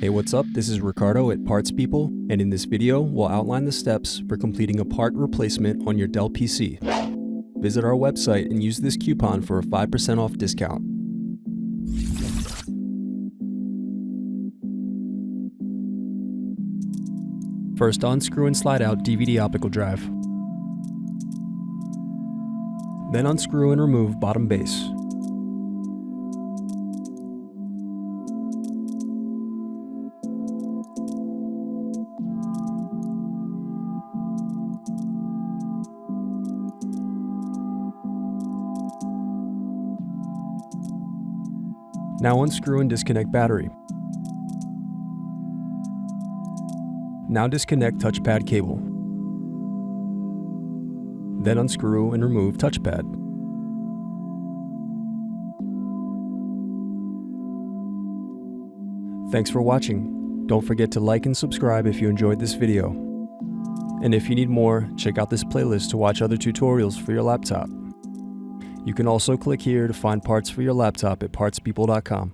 Hey, what's up? This is Ricardo at Parts People, and in this video, we'll outline the steps for completing a part replacement on your Dell PC. Visit our website and use this coupon for a 5% off discount. First, unscrew and slide out DVD optical drive. Then unscrew and remove bottom base. Now unscrew and disconnect battery. Now disconnect touchpad cable. Then unscrew and remove touchpad. Thanks for watching. Don't forget to like and subscribe if you enjoyed this video. And if you need more, check out this playlist to watch other tutorials for your laptop. You can also click here to find parts for your laptop at partspeople.com.